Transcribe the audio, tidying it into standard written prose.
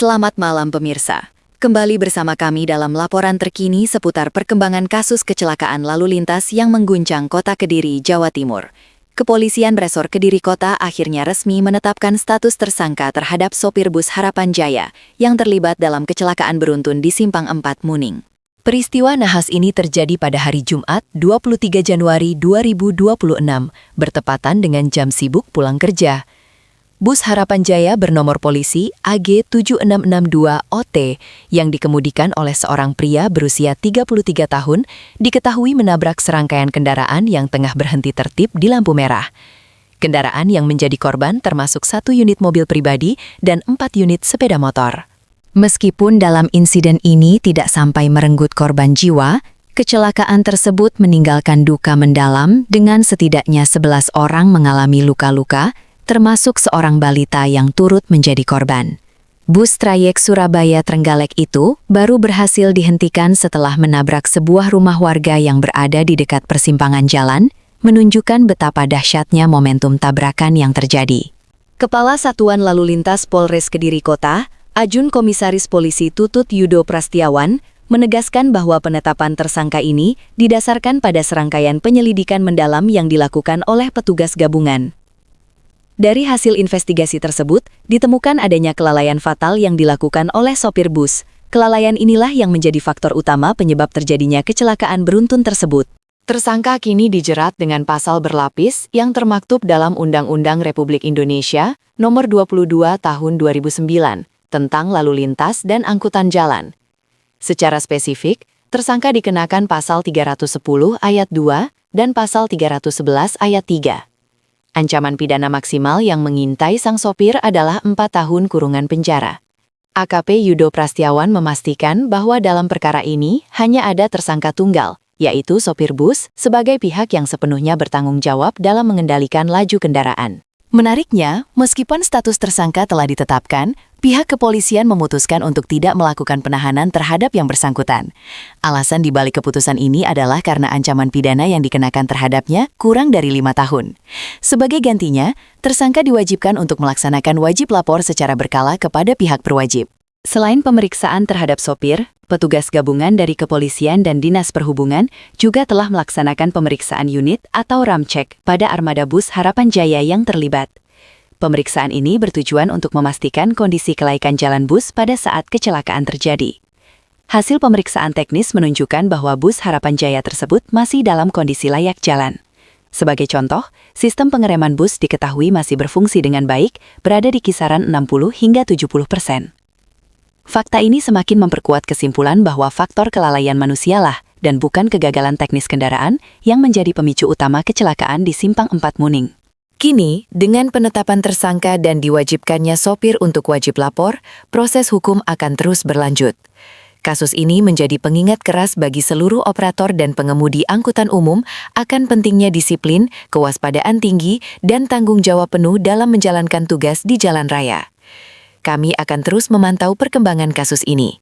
Selamat malam pemirsa. Kembali bersama kami dalam laporan terkini seputar perkembangan kasus kecelakaan lalu lintas yang mengguncang kota Kediri, Jawa Timur. Kepolisian Resor Kediri Kota akhirnya resmi menetapkan status tersangka terhadap sopir bus Harapan Jaya yang terlibat dalam kecelakaan beruntun di Simpang 4 Muning. Peristiwa nahas ini terjadi pada hari Jumat 23 Januari 2026, bertepatan dengan jam sibuk pulang kerja. Bus Harapan Jaya bernomor polisi AG7662OT yang dikemudikan oleh seorang pria berusia 33 tahun diketahui menabrak serangkaian kendaraan yang tengah berhenti tertib di lampu merah. Kendaraan yang menjadi korban termasuk 1 unit mobil pribadi dan 4 unit sepeda motor. Meskipun dalam insiden ini tidak sampai merenggut korban jiwa, kecelakaan tersebut meninggalkan duka mendalam dengan setidaknya 11 orang mengalami luka-luka, termasuk seorang balita yang turut menjadi korban. Bus trayek Surabaya-Trenggalek itu baru berhasil dihentikan setelah menabrak sebuah rumah warga yang berada di dekat persimpangan jalan, menunjukkan betapa dahsyatnya momentum tabrakan yang terjadi. Kepala Satuan Lalu Lintas Polres Kediri Kota, Ajun Komisaris Polisi Tutut Yudo Prastiawan, menegaskan bahwa penetapan tersangka ini didasarkan pada serangkaian penyelidikan mendalam yang dilakukan oleh petugas gabungan. Dari hasil investigasi tersebut, ditemukan adanya kelalaian fatal yang dilakukan oleh sopir bus. Kelalaian inilah yang menjadi faktor utama penyebab terjadinya kecelakaan beruntun tersebut. Tersangka kini dijerat dengan pasal berlapis yang termaktub dalam Undang-Undang Republik Indonesia Nomor 22 Tahun 2009 tentang Lalu Lintas dan Angkutan Jalan. Secara spesifik, tersangka dikenakan pasal 310 ayat 2 dan pasal 311 ayat 3. Ancaman pidana maksimal yang mengintai sang sopir adalah 4 tahun kurungan penjara. AKP Yudo Prastiawan memastikan bahwa dalam perkara ini hanya ada tersangka tunggal, yaitu sopir bus, sebagai pihak yang sepenuhnya bertanggung jawab dalam mengendalikan laju kendaraan. Menariknya, meskipun status tersangka telah ditetapkan, pihak kepolisian memutuskan untuk tidak melakukan penahanan terhadap yang bersangkutan. Alasan dibalik keputusan ini adalah karena ancaman pidana yang dikenakan terhadapnya kurang dari 5 tahun. Sebagai gantinya, tersangka diwajibkan untuk melaksanakan wajib lapor secara berkala kepada pihak berwajib. Selain pemeriksaan terhadap sopir, petugas gabungan dari kepolisian dan Dinas Perhubungan juga telah melaksanakan pemeriksaan unit atau ramcek pada armada bus Harapan Jaya yang terlibat. Pemeriksaan ini bertujuan untuk memastikan kondisi kelaikan jalan bus pada saat kecelakaan terjadi. Hasil pemeriksaan teknis menunjukkan bahwa bus Harapan Jaya tersebut masih dalam kondisi layak jalan. Sebagai contoh, sistem pengereman bus diketahui masih berfungsi dengan baik, berada di kisaran 60 hingga 70%. Fakta ini semakin memperkuat kesimpulan bahwa faktor kelalaian manusialah dan bukan kegagalan teknis kendaraan yang menjadi pemicu utama kecelakaan di Simpang 4 Muning. Kini, dengan penetapan tersangka dan diwajibkannya sopir untuk wajib lapor, proses hukum akan terus berlanjut. Kasus ini menjadi pengingat keras bagi seluruh operator dan pengemudi angkutan umum akan pentingnya disiplin, kewaspadaan tinggi, dan tanggung jawab penuh dalam menjalankan tugas di jalan raya. Kami akan terus memantau perkembangan kasus ini.